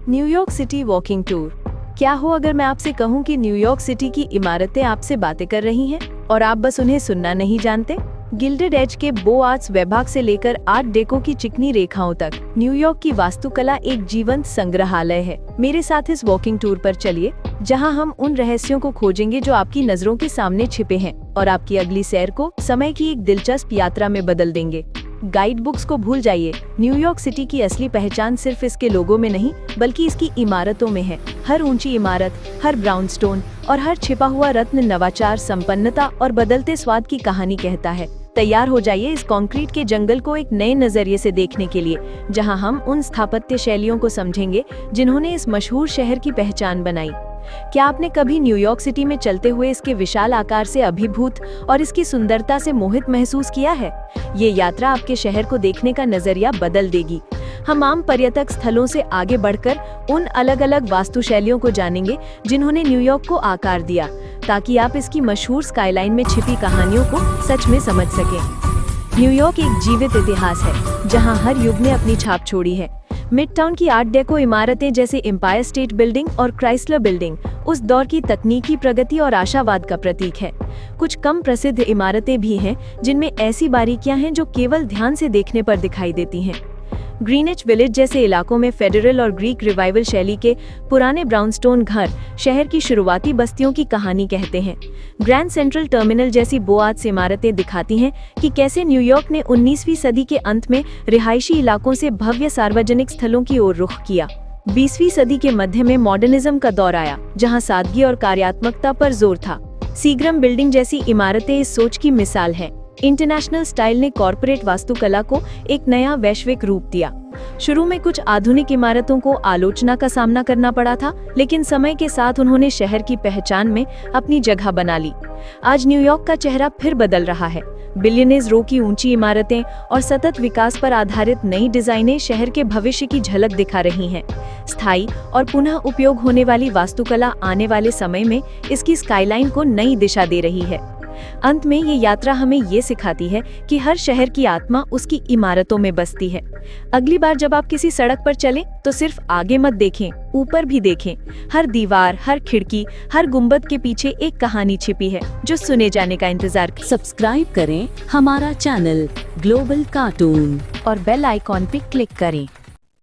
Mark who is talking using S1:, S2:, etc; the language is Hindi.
S1: New York city walking tour. क्या हो अगर मैं आपसे कहूं कि न्यूयॉर्क सिटी की इमारतें आपसे बातें कर रही हैं और आप बस उन्हें सुनना नहीं जानते। गिल्डेड एज के बो आर्ट्स वैभव से लेकर आर्ट डेको की चिकनी रेखाओं तक न्यूयॉर्क की वास्तुकला एक जीवंत संग्रहालय है। मेरे साथ इस वॉकिंग टूर पर चलिए, जहां हम उन रहस्यों को खोजेंगे जो आपकी नजरों के सामने छिपे हैं और आपकी अगली सैर को समय की एक दिलचस्प यात्रा में बदल देंगे। गाइड बुक्स को भूल जाइए। न्यूयॉर्क सिटी की असली पहचान सिर्फ इसके लोगों में नहीं, बल्कि इसकी इमारतों में है। हर ऊंची इमारत, हर ब्राउनस्टोन और हर छिपा हुआ रत्न नवाचार, संपन्नता और बदलते स्वाद की कहानी कहता है। तैयार हो जाइए इस कंक्रीट के जंगल को एक नए नजरिए से देखने के लिए, जहां हम उन स्थापत्य शैलियों को समझेंगे जिन्होंने इस मशहूर शहर की पहचान बनाई। क्या आपने कभी न्यूयॉर्क सिटी में चलते हुए इसके विशाल आकार से अभिभूत और इसकी सुंदरता से मोहित महसूस किया है? ये यात्रा आपके शहर को देखने का नजरिया बदल देगी। हम आम पर्यटक स्थलों से आगे बढ़कर उन अलग अलग वास्तुशैलियों को जानेंगे जिन्होंने न्यूयॉर्क को आकार दिया, ताकि आप इसकी मशहूर स्काईलाइन में छिपी कहानियों को सच में समझ सकें। न्यूयॉर्क एक जीवित इतिहास है, जहां हर युग ने अपनी छाप छोड़ी है। मिडटाउन की आर्ट डेको इमारतें जैसे एम्पायर स्टेट बिल्डिंग और क्राइसलर बिल्डिंग उस दौर की तकनीकी प्रगति और आशावाद का प्रतीक है। कुछ कम प्रसिद्ध इमारतें भी हैं जिनमें ऐसी बारीकियां हैं जो केवल ध्यान से देखने पर दिखाई देती हैं। ग्रीनिच विलेज जैसे इलाकों में फेडरल और ग्रीक रिवाइवल शैली के पुराने ब्राउनस्टोन घर शहर की शुरुआती बस्तियों की कहानी कहते हैं। ग्रैंड सेंट्रल टर्मिनल जैसी बो आर्ट्स इमारतें दिखाती हैं कि कैसे न्यूयॉर्क ने 19वीं सदी के अंत में रिहायशी इलाकों से भव्य सार्वजनिक स्थलों की ओर रुख किया। 20वीं सदी के मध्य में मॉडर्निज्म का दौर आया, जहां सादगी और कार्यात्मकता पर जोर था। सीग्रम बिल्डिंग जैसी इमारतें इस सोच की मिसाल हैं। इंटरनेशनल स्टाइल ने कॉर्पोरेट वास्तुकला को एक नया वैश्विक रूप दिया। शुरू में कुछ आधुनिक इमारतों को आलोचना का सामना करना पड़ा था, लेकिन समय के साथ उन्होंने शहर की पहचान में अपनी जगह बना ली। आज न्यूयॉर्क का चेहरा फिर बदल रहा है। बिलियनेज रो की ऊंची इमारतें और सतत विकास पर आधारित नई डिजाइनें शहर के भविष्य की झलक दिखा रही हैं। स्थायी और पुनः उपयोग होने वाली वास्तुकला आने वाले समय में इसकी स्काईलाइन को नई दिशा दे रही है। अंत में ये यात्रा हमें ये सिखाती है कि हर शहर की आत्मा उसकी इमारतों में बसती है। अगली बार जब आप किसी सड़क पर चलें, तो सिर्फ आगे मत देखें, ऊपर भी देखें। हर दीवार, हर खिड़की, हर गुंबद के पीछे एक कहानी छिपी है जो सुने जाने का इंतजार करे।
S2: सब्सक्राइब करें हमारा चैनल ग्लोबल कार्टून
S1: और बेल आइकॉन पे क्लिक करें।